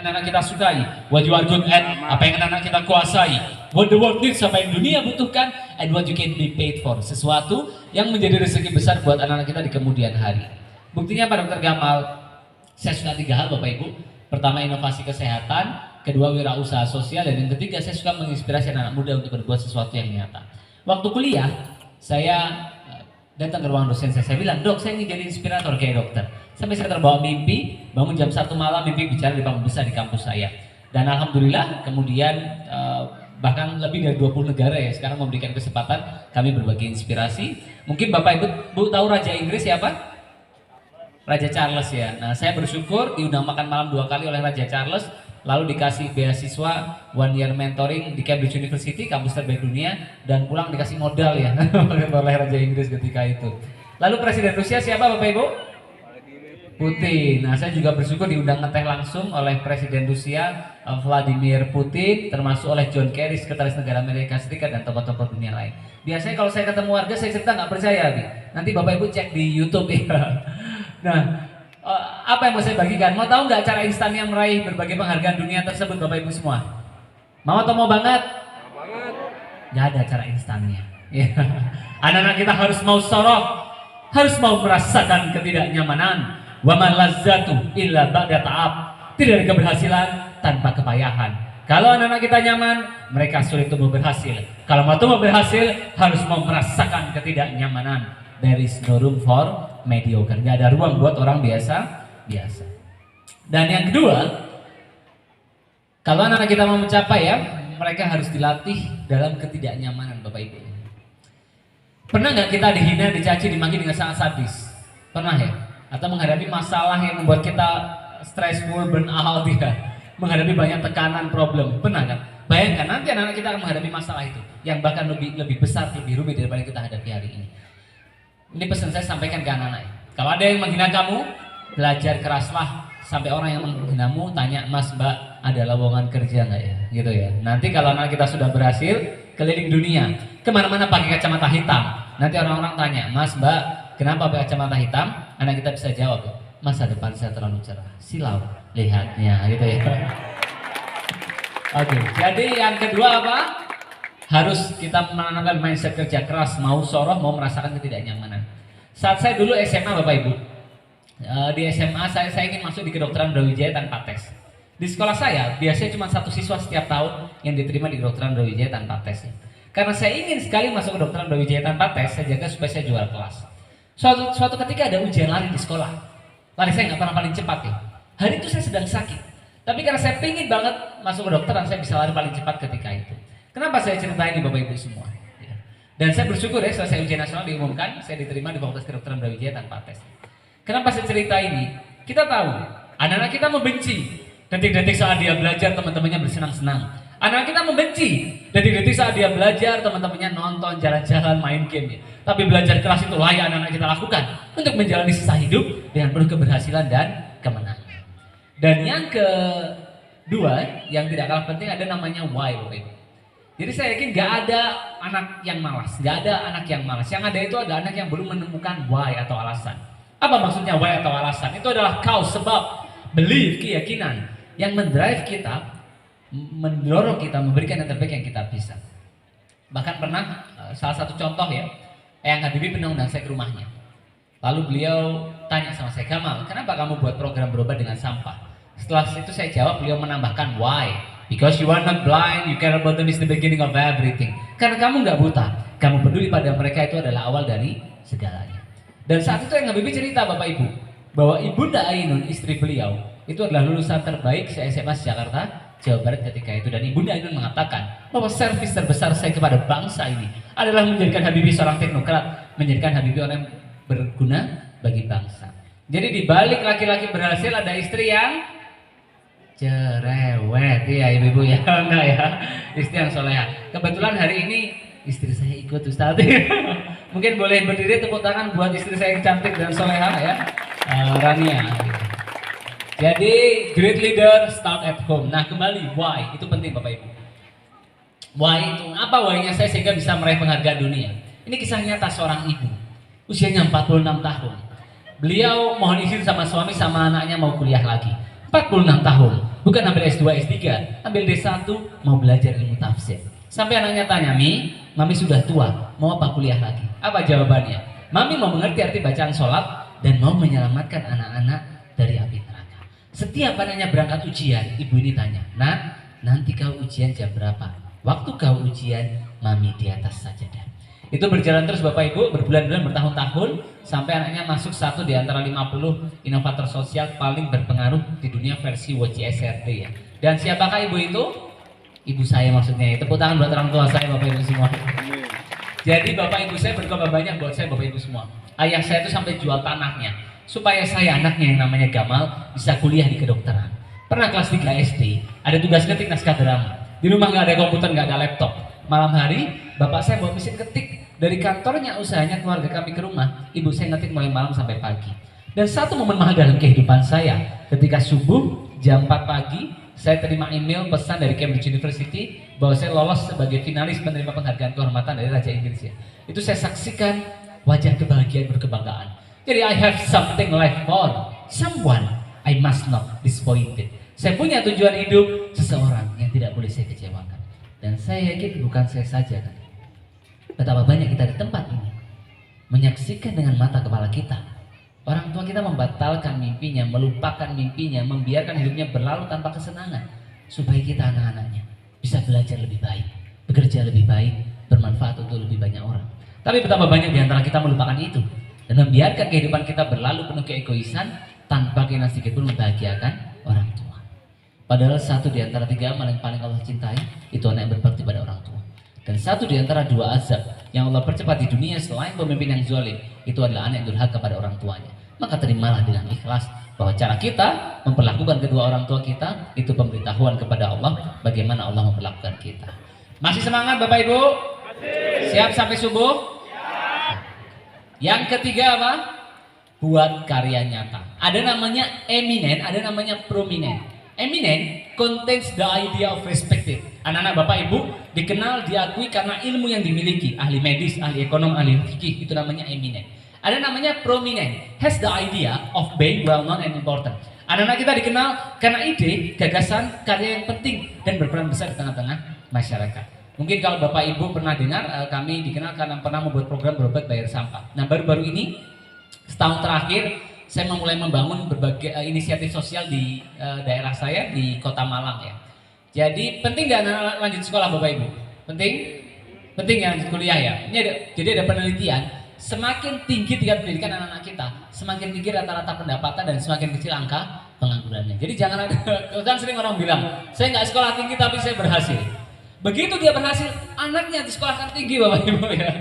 anak-anak kita sukai, what you are good at, apa yang anak-anak kita kuasai, what the world needs, apa yang dunia butuhkan, and what you can be paid for, sesuatu yang menjadi rezeki besar buat anak-anak kita di kemudian hari. Buktinya Pak Dr. Gamal, saya suka 3 hal Bapak Ibu. Pertama, inovasi kesehatan, kedua, wirausaha sosial, dan yang ketiga, saya suka menginspirasi anak-anak muda untuk berbuat sesuatu yang nyata. Waktu kuliah, saya datang ke ruang dosen saya bilang, dok, saya ingin jadi inspirator kayak dokter. Sampai saya terbawa mimpi, bangun jam 1 malam, mimpi bicara di panggung besar di kampus saya. Dan alhamdulillah kemudian bahkan lebih dari 20 negara ya sekarang memberikan kesempatan kami berbagi inspirasi. Mungkin Bapak Ibu tahu Raja Inggris siapa? Raja Charles ya. Nah, saya bersyukur diundang makan malam 2 kali oleh Raja Charles, lalu dikasih beasiswa 1 year mentoring di Cambridge University, kampus terbaik dunia, dan pulang dikasih modal ya oleh Raja Inggris ketika itu. Lalu Presiden Rusia siapa Bapak Ibu? Putin. Nah, saya juga bersyukur diundang ngeteh langsung oleh Presiden Rusia Vladimir Putin, termasuk oleh John Kerry, Sekretaris Negara Amerika Serikat, dan tokoh-tokoh dunia lain. Biasanya kalau saya ketemu warga, saya cerita nggak percaya nih. Nanti Bapak Ibu cek di YouTube ya. Nah, apa yang mau saya bagikan? Mau tahu nggak cara instannya meraih berbagai penghargaan dunia tersebut Bapak Ibu semua? Mau atau mau banget? Mau banget. Nggak ada cara instannya. Ya. Anak-anak kita harus mau soroh, harus mau merasakan ketidaknyamanan. Wa ma lazzatu illa ba'da ta'ab. Tidak ada keberhasilan tanpa kepayahan. Kalau anak-anak kita nyaman, mereka sulit untuk berhasil. Kalau mau berhasil, harus mau merasakan ketidaknyamanan. There is no room for mediocre. Gak ada ruang buat orang biasa. Dan yang kedua, kalau anak-anak kita mau mencapai ya, mereka harus dilatih dalam ketidaknyamanan Bapak Ibu. Pernah nggak kita dihina, dicaci, dimaki dengan sangat sadis? Pernah ya? Atau menghadapi masalah yang membuat kita stressful, burn out ya, menghadapi banyak tekanan, problem, pernah kan? Bayangkan nanti anak-anak kita akan menghadapi masalah itu yang bahkan lebih besar, lebih rumit daripada yang kita hadapi hari ini. Ini pesan saya sampaikan ke anak-anak. Kalau ada yang menghina kamu, belajar keraslah sampai orang yang menghinamu tanya, Mas, Mbak, ada lowongan kerja nggak ya? Gitu ya. Nanti kalau anak kita sudah berhasil keliling dunia, kemana-mana pakai kacamata hitam, nanti orang-orang tanya, Mas, Mbak, kenapa pakai kacamata hitam? Anak kita bisa jawab, masa depan saya terlalu cerah, silau lihatnya, gitu ya. Oke, jadi yang kedua apa? Harus kita menanamkan mindset kerja keras, mau soroh, mau merasakan ketidaknyamanan. Saat saya dulu SMA Bapak Ibu, di SMA saya ingin masuk di kedokteran Brawijaya tanpa tes. Di sekolah saya biasanya cuma 1 siswa setiap tahun yang diterima di kedokteran Brawijaya tanpa tes. Karena saya ingin sekali masuk ke kedokteran Brawijaya tanpa tes, saya jaga supaya saya juara kelas. Suatu ketika ada ujian lari di sekolah. Lari saya nggak pernah paling cepat ya. Hari itu saya sedang sakit. Tapi karena saya pingin banget masuk ke dokteran, saya bisa lari paling cepat ketika itu. Kenapa saya ceritain di Bapak Ibu semua? Ya. Dan saya bersyukur ya, selesai ujian nasional diumumkan, saya diterima di Fakultas Kedokteran Brawijaya tanpa tes. Kenapa saya cerita ini? Kita tahu, anak-anak kita membenci detik-detik saat dia belajar, teman-temannya bersenang-senang. Anak kita membenci detik-detik saat dia belajar, teman-temannya nonton, jalan-jalan, main game. Tapi belajar keras itu layak anak-anak kita lakukan untuk menjalani sisa hidup dengan penuh keberhasilan dan kemenangan. Dan yang kedua, yang tidak kalah penting ada namanya why, Bapak Ibu. Jadi saya yakin gak ada anak yang malas, gak ada anak yang malas. Yang ada itu ada anak yang belum menemukan why atau alasan. Apa maksudnya why atau alasan? Itu adalah cause, sebab, belief, keyakinan yang mendrive kita, mendorong kita memberikan yang terbaik yang kita bisa. Bahkan pernah salah satu contoh ya, Eyang Habibie pernah undang saya ke rumahnya. Lalu beliau tanya sama saya, Gamal, kenapa kamu buat program berobat dengan sampah? Setelah itu saya jawab, beliau menambahkan why? Because you are not blind, you care about them is the beginning of everything. Karena kamu nggak buta, kamu peduli pada mereka, itu adalah awal dari segalanya. Dan saat itu Eyang Habibie cerita Bapak Ibu, bahwa Ibunda Ainun, istri beliau, itu adalah lulusan terbaik se-SMA Jakarta, Jawa Barat ketika itu. Dan Ibunda Ainun mengatakan bahwa servis terbesar saya kepada bangsa ini adalah menjadikan Habibie seorang teknokrat, menjadikan Habibie orang yang berguna bagi bangsa. Jadi di balik laki-laki berhasil ada istri yang cerewet, ya ibu-ibu ya, enggak ya, istri yang soleha. Kebetulan hari ini istri saya ikut Ustaz. Mungkin boleh berdiri, tepuk tangan buat istri saya yang cantik dan soleha ya, Rania. Jadi great leader start at home. Nah kembali why itu penting Bapak Ibu. Why itu apa why-nya saya sehingga bisa meraih penghargaan dunia? Ini kisah nyata seorang ibu, usianya 46 tahun. Beliau mohon izin sama suami sama anaknya mau kuliah lagi. 46 tahun. bukan ambil S2, S3, ambil D1 mau belajar ilmu tafsir. Sampai anaknya tanya, Mami sudah tua, mau apa kuliah lagi? Apa jawabannya? Mami mau mengerti arti bacaan sholat dan mau menyelamatkan anak-anak dari api neraka. Setiap anaknya berangkat ujian, ibu ini tanya, Nak, nanti kau ujian jam berapa? Waktu kau ujian, Mami di atas sajadah. Itu berjalan terus Bapak Ibu, berbulan-bulan, bertahun-tahun, sampai anaknya masuk satu di antara 50 inovator sosial paling berpengaruh di dunia versi WCSRT ya. Dan siapakah ibu itu? Ibu saya maksudnya. Tepuk tangan buat orang tua saya, Bapak Ibu semua. Jadi Bapak Ibu saya berkorban banyak buat saya, Bapak Ibu semua. Ayah saya itu sampai jual tanahnya supaya saya, anaknya yang namanya Gamal, bisa kuliah di kedokteran. Pernah kelas 3 SD, ada tugas ketik naskah drama. Di rumah nggak ada komputer, nggak ada laptop. Malam hari, bapak saya bawa mesin ketik dari kantornya, usahanya keluarga kami ke rumah. Ibu saya ngetik mulai malam sampai pagi. Dan satu momen mahal dalam kehidupan saya, ketika subuh jam 4 pagi, saya terima email pesan dari Cambridge University bahwa saya lolos sebagai finalis menerima penghargaan kehormatan dari Raja Inggris ya. Itu saya saksikan wajah kebahagiaan, berkebanggaan. Jadi I have something left for someone, I must not disappointed. Saya punya tujuan hidup, seseorang yang tidak boleh saya kecewakan. Dan saya yakin bukan saya saja kan. Betapa banyak kita di tempat ini menyaksikan dengan mata kepala kita orang tua kita membatalkan mimpinya, melupakan mimpinya, membiarkan hidupnya berlalu tanpa kesenangan supaya kita anak-anaknya bisa belajar lebih baik, bekerja lebih baik, bermanfaat untuk lebih banyak orang. Tapi betapa banyak di antara kita melupakan itu dan membiarkan kehidupan kita berlalu penuh keegoisan tanpa kena sedikit pun membahagiakan orang tua. Padahal satu di antara 3 amal yang paling Allah cintai itu anak yang berbakti pada orang tua. Dan satu di antara 2 azab yang Allah percepat di dunia selain pemimpin yang zalim, itu adalah anak yang durhaka pada orang tuanya. Maka terimalah dengan ikhlas bahwa cara kita memperlakukan kedua orang tua kita itu pemberitahuan kepada Allah bagaimana Allah memperlakukan kita. Masih semangat Bapak Ibu? Siap sampai subuh? Yang ketiga apa? Buat karya nyata. Ada namanya eminent, ada namanya prominent. Eminent contains the idea of perspective. Anak-anak Bapak Ibu dikenal, diakui karena ilmu yang dimiliki. Ahli medis, ahli ekonom, ahli fikih, itu namanya eminent. Ada namanya prominent, has the idea of being well known and important. Anak-anak kita dikenal karena ide, gagasan, karya yang penting dan berperan besar di tengah-tengah masyarakat. Mungkin kalau Bapak Ibu pernah dengar, kami dikenal karena pernah membuat program berobat bayar sampah. Nah baru-baru ini, setahun terakhir, saya mulai membangun berbagai inisiatif sosial di daerah saya di Kota Malang ya. Jadi penting nggak anak lanjut sekolah Bapak Ibu? Penting? Penting ya lanjut kuliah ya. Jadi ada penelitian, semakin tinggi tingkat pendidikan anak-anak kita, semakin tinggi rata-rata pendapatan dan semakin kecil angka penganggurannya. Jadi jangan ada, kan sering orang bilang, saya nggak sekolah tinggi tapi saya berhasil. Begitu dia berhasil, anaknya disekolahkan tinggi Bapak Ibu ya.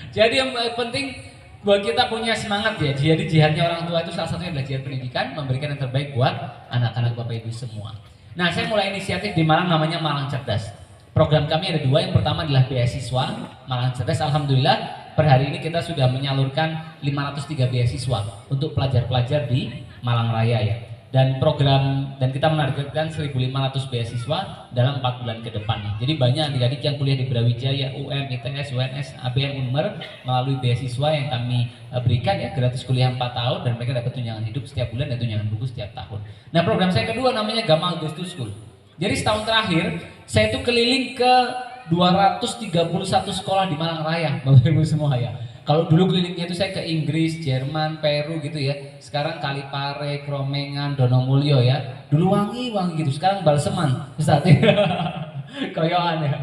Jadi yang penting buat kita punya semangat ya. Jadi jihadnya orang tua itu salah satunya adalah jihad pendidikan, memberikan yang terbaik buat anak-anak Bapak Ibu semua. Nah saya mulai inisiatif di Malang namanya Malang Cerdas. Program kami ada 2, yang pertama adalah beasiswa Malang Cerdas. Alhamdulillah per hari ini kita sudah menyalurkan 503 beasiswa untuk pelajar-pelajar di Malang Raya ya. Dan kita menargetkan 1.500 beasiswa dalam 4 bulan ke depan. Jadi banyak adik-adik yang kuliah di Brawijaya, UM, ITS, UNS, ABM, Unmer melalui beasiswa yang kami berikan ya, gratis kuliah 4 tahun dan mereka dapat tunjangan hidup setiap bulan dan tunjangan buku setiap tahun. Nah program saya kedua namanya Gamal Goes to School. Jadi setahun terakhir saya itu keliling ke 231 sekolah di Malang Raya, Bapak Ibu semua ya. Kalau dulu kelilingnya itu saya ke Inggris, Jerman, Peru gitu ya. Sekarang Kalipare, Kromengan, Donomulyo ya. Dulu wangi-wangi gitu, sekarang Balseman. Ustaz ya. Koyoan ya.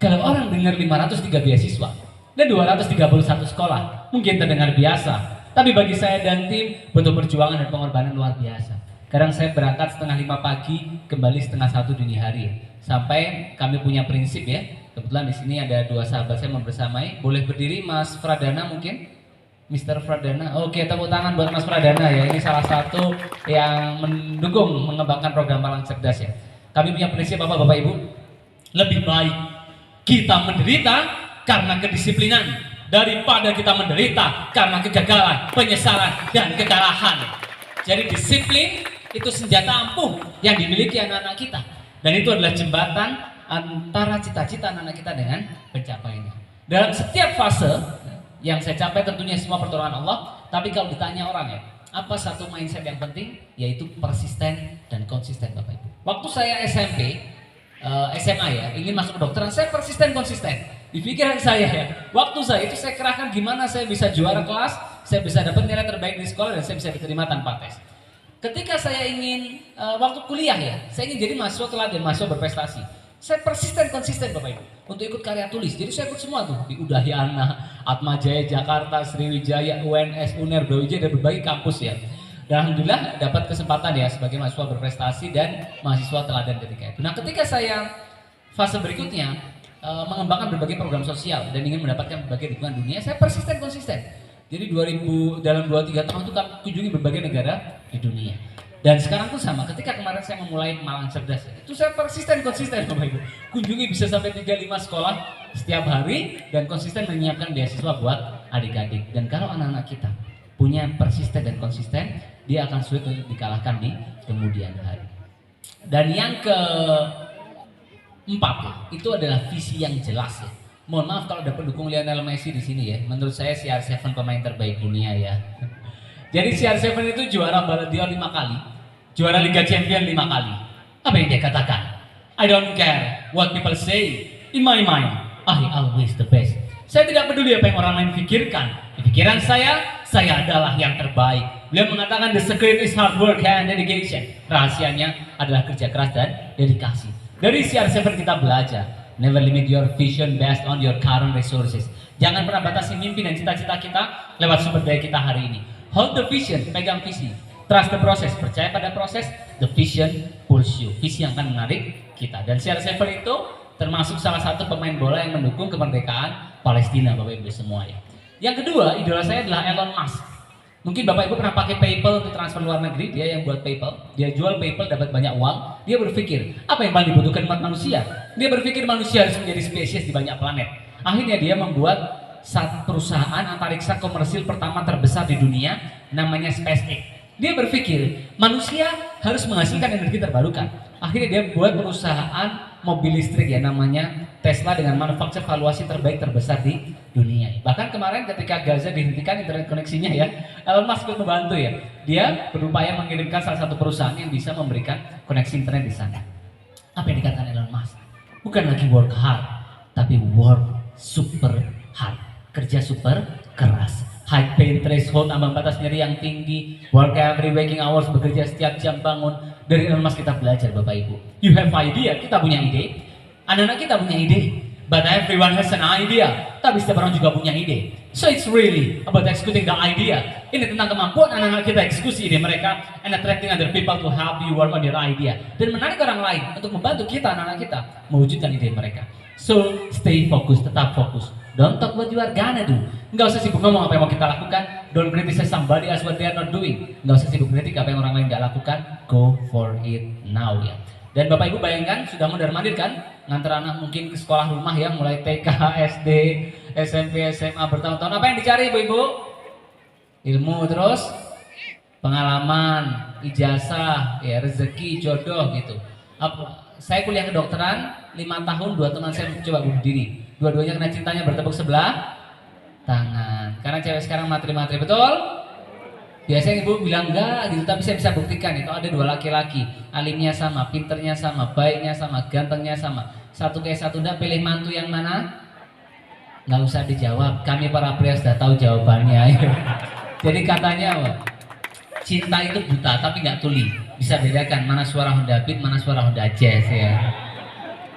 Kalau orang dengar 503 beasiswa dan 231 sekolah, mungkin terdengar biasa. Tapi bagi saya dan tim butuh perjuangan dan pengorbanan luar biasa. Kadang saya berangkat 4:30 pagi, kembali 1:30 dini hari. Sampai kami punya prinsip ya. Kebetulan di sini ada 2 sahabat saya membersamai. Boleh berdiri Mas Pradana mungkin? Mr. Pradana. Oke, tepuk tangan buat Mas Pradana ya. Ini salah satu yang mendukung mengembangkan program Malang Cerdas ya. Kami punya prinsip apa Bapak Ibu? Lebih baik kita menderita karena kedisiplinan daripada kita menderita karena kegagalan, penyesalan, dan kekalahan. Jadi disiplin itu senjata ampuh yang dimiliki anak-anak kita. Dan itu adalah jembatan antara cita-cita anak-anak kita dengan pencapaiannya. Dalam setiap fase yang saya capai tentunya semua pertolongan Allah. Tapi kalau ditanya orang ya, apa satu mindset yang penting? Yaitu persisten dan konsisten Bapak Ibu. Waktu saya SMP, SMA ya, ingin masuk kedokteran, saya konsisten. Di pikiran saya ya, waktu saya itu saya kerahkan gimana saya bisa juara kelas, saya bisa dapat nilai terbaik di sekolah, dan saya bisa diterima tanpa tes. Ketika saya ingin, waktu kuliah ya, saya ingin jadi mahasiswa teladan, mahasiswa berprestasi. Saya konsisten Bapak Ibu, untuk ikut karya tulis. Jadi saya ikut semua tuh, di Udayana, Atma Jaya Jakarta, Sriwijaya, UNS, UNER, Brawijaya, dan berbagai kampus ya. Dan alhamdulillah dapat kesempatan ya sebagai mahasiswa berprestasi dan mahasiswa teladan ketika itu. Nah, ketika saya fase berikutnya mengembangkan berbagai program sosial dan ingin mendapatkan berbagai dukungan dunia, saya konsisten. Jadi dalam 2-3 tahun itu kami kunjungi berbagai negara di dunia. Dan sekarang pun sama, ketika kemarin saya memulai Malang Cerdas, itu saya konsisten Bapak Ibu. Kunjungi bisa sampai 3-5 sekolah setiap hari dan konsisten menyiapkan beasiswa buat adik-adik. Dan kalau anak-anak kita punya persisten dan konsisten, dia akan sulit untuk dikalahkan di kemudian hari. Dan yang keempat ya, itu adalah visi yang jelas ya. Mohon maaf kalau ada pendukung Lionel Messi di sini ya. Menurut saya CR7 pemain terbaik dunia ya. Jadi CR7 itu juara Ballon d'Or 5 kali, juara Liga Champions 5 kali. Apa yang dia katakan? I don't care what people say. In my mind, I always the best. Saya tidak peduli apa yang orang lain pikirkan. Di pikiran saya adalah yang terbaik. Beliau mengatakan the secret is hard work and dedication. Rahasianya adalah kerja keras dan dedikasi. Dari CR7 kita belajar, never limit your vision based on your current resources. Jangan pernah batasi mimpi dan cita-cita kita lewat sumber daya kita hari ini. Hold the vision, pegang visi. Trust the process, percaya pada proses. The vision pulls you. Visi yang akan menarik kita. Dan CR7 itu termasuk salah satu pemain bola yang mendukung kemerdekaan Palestina, Bapak Ibu semua ya. Yang kedua, idola saya adalah Elon Musk. Mungkin Bapak Ibu pernah pakai PayPal untuk transfer luar negeri, dia yang buat PayPal. Dia jual PayPal dapat banyak uang. Dia berpikir, apa yang paling dibutuhkan umat manusia? Dia berpikir manusia harus menjadi spesies di banyak planet. Akhirnya dia membuat satu perusahaan antariksa komersil pertama terbesar di dunia, namanya SpaceX. Dia berpikir, manusia harus menghasilkan energi terbarukan. Akhirnya dia buat perusahaan mobil listrik ya, namanya Tesla, dengan manufaktur valuasi terbaik terbesar di dunia. Bahkan kemarin ketika Gaza dihentikan internet koneksinya ya, Elon Musk membantu ya. Dia berupaya mengirimkan salah satu perusahaan yang bisa memberikan koneksi internet di sana. Apa yang dikatakan Elon Musk? Bukan lagi work hard, tapi work super hard. Kerja super keras. High pain threshold, ambang batas nyeri yang tinggi. Work every waking hours, bekerja setiap jam bangun. Dari Elon Musk kita belajar Bapak Ibu. You have idea, kita punya ide. Anak-anak kita punya ide. But everyone has an idea. Tapi setiap orang juga punya ide. So it's really about executing the idea. Ini tentang kemampuan anak-anak kita eksekusi ide mereka and attracting other people to help you work on your idea. Dan menarik orang lain untuk membantu kita, anak-anak kita, mewujudkan ide mereka. So stay focus, tetap fokus. Don't talk what you are gonna do. Nggak usah sibuk ngomong apa yang mau kita lakukan. Don't criticize somebody as what they are not doing. Nggak usah sibuk kritik apa yang orang lain nggak lakukan. Go for it now ya. Dan Bapak Ibu bayangkan sudah mondar-mandir kan, ngantar anak mungkin ke sekolah rumah ya, mulai TK, SD, SMP, SMA bertahun-tahun. Apa yang dicari Ibu? Ilmu, terus pengalaman, ijazah, ya rezeki, jodoh gitu. Saya kuliah kedokteran 5 tahun, 2 teman saya coba bunuh diri. Dua-duanya kena cintanya bertepuk sebelah tangan. Karena cewek sekarang materi-materi, betul? Biasanya ibu bilang enggak gitu, tapi saya bisa buktikan itu ada 2 laki-laki, alimnya sama, pinternya sama, baiknya sama, gantengnya sama. Satu kayak satu, enggak, pilih mantu yang mana? Nggak usah dijawab, kami para pria sudah tahu jawabannya. Jadi katanya cinta itu buta tapi nggak tuli, bisa bedakan mana suara Honda Beat, mana suara Honda Jazz ya.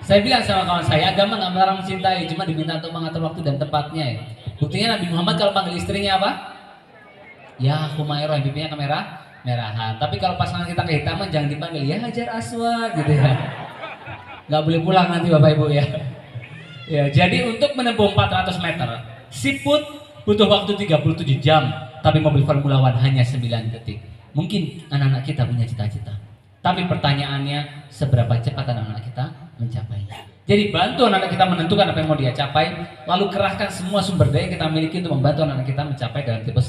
Saya bilang sama kawan saya, agama nggak melarang mencintai, cuma diminta untuk mengatur waktu dan tempatnya ya. Buktinya Nabi Muhammad kalau panggil istrinya apa? Ya Humairah, bibirnya ke merahan. Tapi kalau pasangan kita kehitaman jangan dipanggil ya Hajar Aswad gitu ya. Nggak boleh pulang nanti Bapak Ibu ya. Ya, jadi untuk menempuh 400 meter, siput butuh waktu 37 jam, tapi mobil Formula One hanya 9 detik. Mungkin anak-anak kita punya cita-cita, tapi pertanyaannya seberapa cepat anak-anak kita mencapainya. Jadi bantu anak-anak kita menentukan apa yang mau dia capai, lalu kerahkan semua sumber daya yang kita miliki untuk membantu anak-anak kita mencapai dalam tipe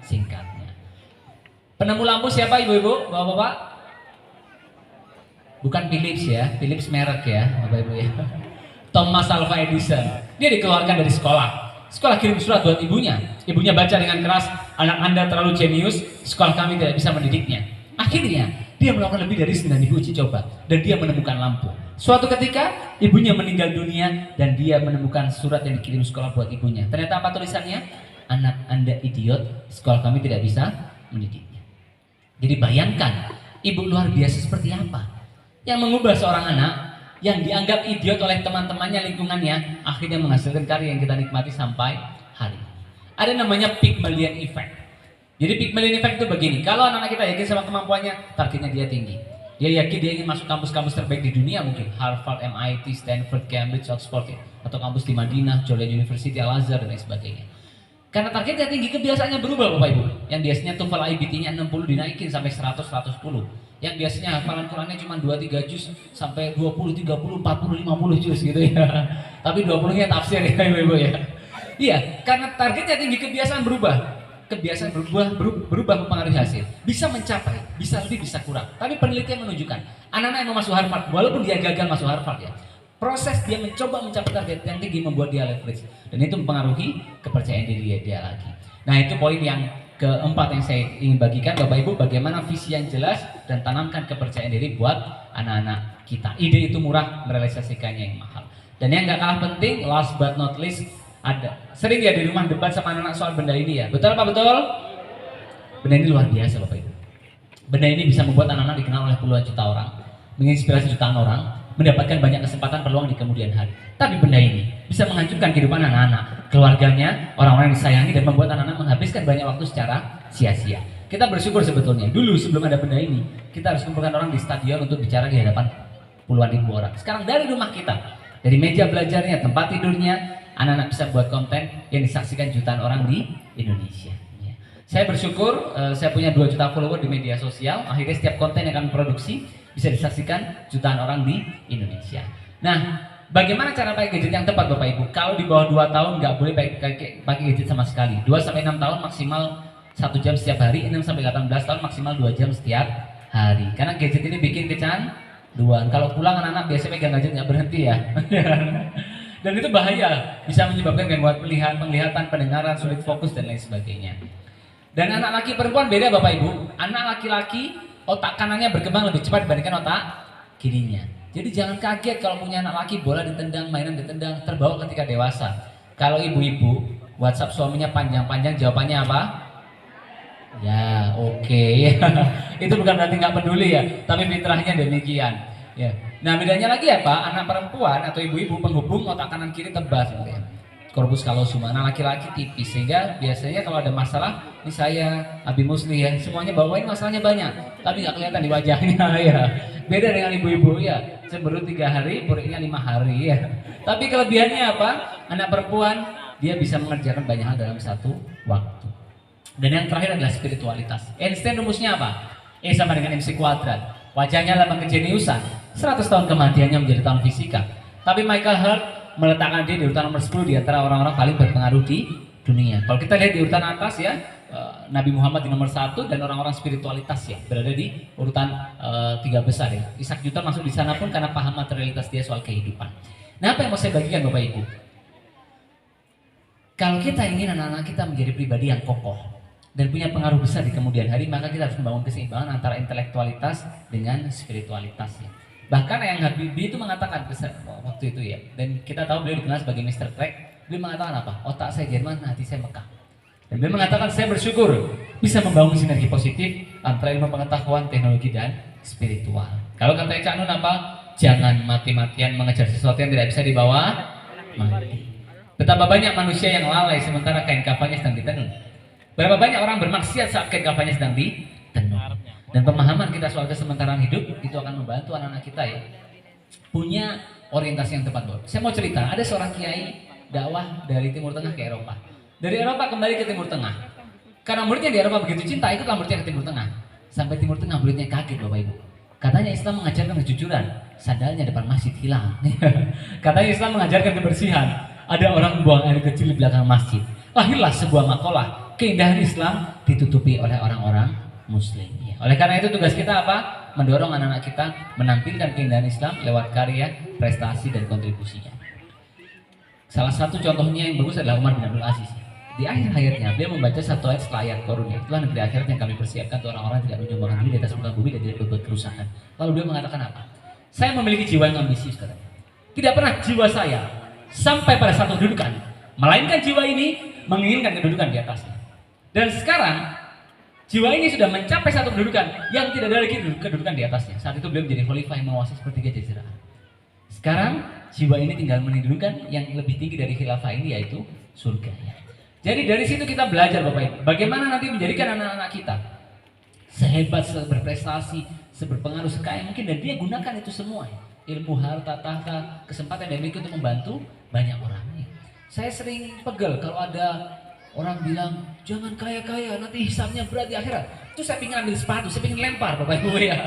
singkatnya. Penemu lampu siapa ibu-ibu, bapak-bapak? Bukan Philips ya, Philips merek ya, bapak-ibu ya. Thomas Alva Edison, dia dikeluarkan dari sekolah. Sekolah kirim surat buat ibunya. Ibunya baca dengan keras, anak Anda terlalu jenius, sekolah kami tidak bisa mendidiknya. Akhirnya Dia melakukan lebih dari 9.000 uji coba dan dia menemukan lampu. Suatu ketika ibunya meninggal dunia dan dia menemukan surat yang dikirim sekolah buat ibunya. Ternyata apa tulisannya? Anak Anda idiot, sekolah kami tidak bisa mendidiknya. Jadi bayangkan, ibu luar biasa seperti apa yang mengubah seorang anak yang dianggap idiot oleh teman-temannya, lingkungannya, akhirnya menghasilkan karya yang kita nikmati sampai hari ini. Ada namanya Pygmalion Effect. Jadi Pygmalion Effect itu begini, kalau anak-anak kita yakin sama kemampuannya, targetnya dia tinggi. Dia yakin dia ingin masuk kampus-kampus terbaik di dunia, mungkin Harvard, MIT, Stanford, Cambridge, Oxford, atau kampus di Madinah, Jordan University, Al-Azhar, dan lain sebagainya. Karena targetnya tinggi, kebiasaannya berubah Bapak Ibu. Yang biasanya TOEFL IBT-nya 60 dinaikin sampai 100, 110. Yang biasanya hafalan Qurannya cuma 2-3 juz sampai 20, 30, 40, 50 juz gitu ya. Tapi 20-nya tafsir ya Ibu ya. Iya, karena targetnya tinggi, kebiasaan berubah. Kebiasaan berubah mempengaruhi hasil. Bisa mencapai, bisa lebih, bisa kurang. Tapi penelitian menunjukkan, anak-anak yang mau masuk Harvard, walaupun dia gagal masuk Harvard ya, proses dia mencoba mencapai target yang tinggi membuat dia leverage, dan itu mempengaruhi kepercayaan diri dia lagi. Nah, itu poin yang keempat yang saya ingin bagikan Bapak Ibu, bagaimana visi yang jelas dan tanamkan kepercayaan diri buat anak-anak kita. Ide itu murah, merealisasikannya yang mahal. Dan yang gak kalah penting, last but not least, ada sering ya di rumah debat sama anak-anak soal benda ini ya. Betul apa betul? Benda ini luar biasa Bapak Ibu. Benda ini bisa membuat anak-anak dikenal oleh puluhan juta orang, menginspirasi jutaan orang, mendapatkan banyak kesempatan peluang di kemudian hari. Tapi benda ini bisa menghancurkan kehidupan anak-anak, keluarganya, orang-orang yang disayangi, dan membuat anak-anak menghabiskan banyak waktu secara sia-sia. Kita bersyukur sebetulnya, dulu sebelum ada benda ini, kita harus kumpulkan orang di stadion untuk bicara di hadapan puluhan ribu orang. Sekarang dari rumah kita, dari meja belajarnya, tempat tidurnya, anak-anak bisa buat konten yang disaksikan jutaan orang di Indonesia. Saya bersyukur, saya punya 2 juta follower di media sosial. Akhirnya setiap konten yang kami produksi bisa disaksikan jutaan orang di Indonesia. Nah, bagaimana cara pakai gadget yang tepat Bapak Ibu? Kalau di bawah 2 tahun nggak boleh pakai gadget sama sekali. 2-6 tahun maksimal 1 jam setiap hari, 6-18 tahun maksimal 2 jam setiap hari. Karena gadget ini bikin kecanduan. Kalau pulang anak-anak biasanya pegang gadget nggak berhenti ya. Dan itu bahaya, bisa menyebabkan gangguan penglihatan, pendengaran, sulit fokus, dan lain sebagainya. Dan anak laki perempuan beda Bapak Ibu. Anak laki-laki otak kanannya berkembang lebih cepat dibandingkan otak kirinya. Jadi jangan kaget kalau punya anak laki, bola ditendang, mainan ditendang, terbawa ketika dewasa. Kalau ibu-ibu WhatsApp suaminya panjang-panjang, jawabannya apa? Ya, oke. Itu bukan berarti nggak peduli ya, tapi fitrahnya demikian. Ya. Nah, bedanya lagi apa? Anak perempuan atau ibu-ibu penghubung otak kanan kiri tebal gitu ya. Corpus callosum. Anak laki-laki tipis, sehingga biasanya kalau ada masalah, ini saya Abi Musli ya, semuanya bawain masalahnya banyak, tapi nggak kelihatan di wajahnya ya. Beda dengan ibu-ibu ya, cemberut 3 hari, puriknya 5 hari ya. Tapi kelebihannya apa? Anak perempuan dia bisa mengerjakan banyak hal dalam satu waktu. Dan yang terakhir adalah spiritualitas. Einstein rumusnya apa? E sama dengan MC kuadrat. Wajahnya lambang kejeniusan. 100 tahun kematiannya menjadi tahun fisika. Tapi Michael Hurt meletakkan dia di urutan nomor 10 di antara orang-orang paling berpengaruh di dunia. Kalau kita lihat di urutan atas ya, Nabi Muhammad di nomor 1 dan orang-orang spiritualitas ya berada di urutan 3 besar ya. Isaac Newton masuk di sana pun karena paham materialitas dia soal kehidupan. Nah, apa yang mau saya bagikan Bapak Ibu? Kalau kita ingin anak-anak kita menjadi pribadi yang kokoh dan punya pengaruh besar di kemudian hari, maka kita harus membangun keseimbangan antara intelektualitas dengan spiritualitas ya. Bahkan yang Habibie itu mengatakan waktu itu ya, dan kita tahu beliau dikenal sebagai Mr. Crack. Beliau mengatakan apa? Otak saya Jerman, hati saya Mekah. Dan beliau mengatakan saya bersyukur bisa membangun sinergi positif antara ilmu pengetahuan, teknologi, dan spiritual. Kalau kata Cak Nun apa? Jangan mati-matian mengejar sesuatu yang tidak bisa dibawa mati. Betapa banyak manusia yang lalai sementara kain kafannya sedang ditenun. Berapa banyak orang bermaksiat saat kain kafannya sedang ditenun. Dan pemahaman kita soal kesementaraan hidup itu akan membantu anak-anak kita ya punya orientasi yang tepat. Saya mau cerita, ada seorang kiai dakwah dari Timur Tengah ke Eropa. Dari Eropa kembali ke Timur Tengah. Karena muridnya di Eropa begitu cinta, ikutlah muridnya ke Timur Tengah. Sampai Timur Tengah muridnya kaget Bapak Ibu. Katanya Islam mengajarkan kejujuran, sandalnya depan masjid hilang. Katanya Islam mengajarkan kebersihan, ada orang buang air kecil di belakang masjid. Lahirlah sebuah makalah, keindahan Islam ditutupi oleh orang-orang Muslim. Oleh karena itu tugas kita apa? Mendorong anak-anak kita menampilkan keindahan Islam lewat karya, prestasi, dan kontribusinya. Salah satu contohnya yang bagus adalah Umar bin Abdul Aziz. di akhir hayatnya beliau membaca satu ayat setelah ayat Qur'an, itulah negeri akhirat yang kami persiapkan untuk orang-orang yang tidak menyombongkan diri di atas muka bumi dan tidak berbuat kerusakan. Lalu beliau mengatakan apa? Saya memiliki jiwa yang ambisius, katanya. Tidak pernah jiwa saya sampai pada satu kedudukan, melainkan jiwa ini menginginkan kedudukan di atasnya. Dan sekarang jiwa ini sudah mencapai satu kedudukan yang tidak ada lagi kedudukan di atasnya. Saat itu beliau menjadi khalifah yang menguasai sepertiga jazirah. Sekarang jiwa ini tinggal menidurkan yang lebih tinggi dari khilafah ini, yaitu surga. Jadi dari situ kita belajar Bapak Ibu, bagaimana nanti menjadikan anak-anak kita sehebat, seberprestasi, seberpengaruh, sekaya mungkin, dan dia gunakan itu semua, ilmu, harta, tahta, kesempatan dan memiliki untuk membantu banyak orang. Saya sering pegel kalau ada orang bilang jangan kaya-kaya, nanti hisabnya berat di akhirat. Itu saya ingin ambil sepatu, saya ingin lempar Bapak Ibu ya.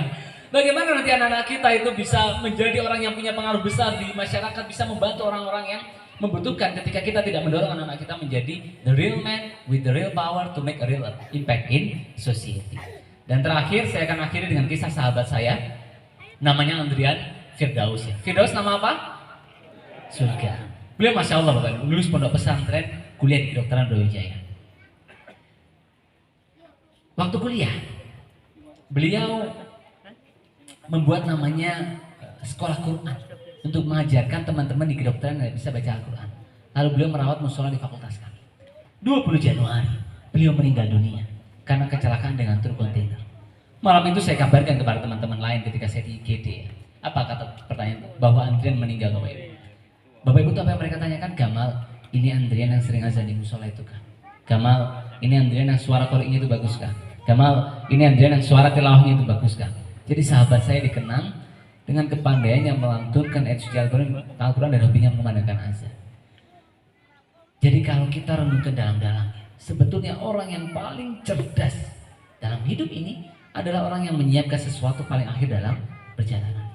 Bagaimana nanti anak-anak kita itu bisa menjadi orang yang punya pengaruh besar di masyarakat, bisa membantu orang-orang yang membutuhkan, ketika kita tidak mendorong anak-anak kita menjadi the real man with the real power to make a real impact in society. Dan terakhir saya akan akhiri dengan kisah sahabat saya, namanya Andrian Firdaus ya. Firdaus nama apa? Surga. Beliau Masya Allah Bapak, lulus pondok pesantren, kuliah di kedokteran Brawijaya. Waktu kuliah, beliau membuat namanya sekolah Quran untuk mengajarkan teman-teman di kedokteran yang bisa baca Al-Quran. Lalu beliau merawat musola di fakultas kami. 20 Januari, beliau meninggal dunia karena kecelakaan dengan truk kontainer. Malam itu saya kabarkan kepada teman-teman lain ketika saya di IGD. Apa kata pertanyaan? Bahwa Andrian meninggal Bapak Ibu. Bapak Ibu itu apa yang mereka tanyakan? Gamal, ini Andrian yang sering azan di musola itu kan? Gamal, ini Andrian yang suara koriknya itu bagus kan? Gamal, ini Andrian yang suara tilawahnya itu bagus kan? Jadi sahabat saya dikenang dengan kepandaian yang melantunkan ayat suci Al-Quran dan hobinya mengumandangkan azan. Jadi kalau kita renungkan dalam-dalamnya, sebetulnya orang yang paling cerdas dalam hidup ini adalah orang yang menyiapkan sesuatu paling akhir dalam perjalanan.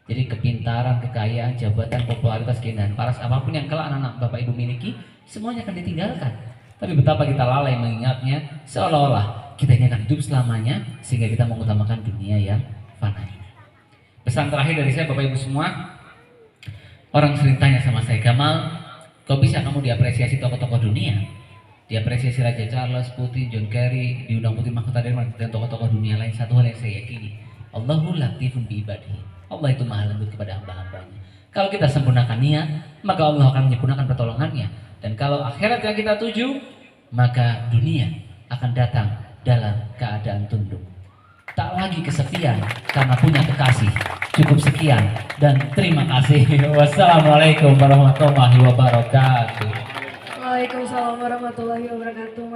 Jadi kepintaran, kekayaan, jabatan, popularitas, keindahan, paras apapun yang kelak anak-anak Bapak Ibu miliki, semuanya akan ditinggalkan. Tapi betapa kita lalai mengingatnya, seolah-olah kita ini akan hidup selamanya, sehingga kita mengutamakan dunia yang fana ini. Pesan terakhir dari saya Bapak Ibu semua, orang sering tanya sama saya, Gamal, kok bisa kamu diapresiasi tokoh-tokoh dunia? Diapresiasi Raja Charles, Putin, John Kerry, diundang Putri Mahkota Denmark, dan tokoh-tokoh dunia lain. Satu hal yang saya yakini, Allahu latifun bi ibadihi. Allah itu maha lembut kepada hamba-hambanya. Kalau kita sempurnakan niat, maka Allah akan menyempurnakan pertolongannya. Dan kalau akhirat yang kita tuju, maka dunia akan datang dalam keadaan tunduk. Tak lagi kesepian karena punya kekasih. Cukup sekian dan terima kasih. Wassalamualaikum warahmatullahi wabarakatuh. Waalaikumsalam warahmatullahi wabarakatuh.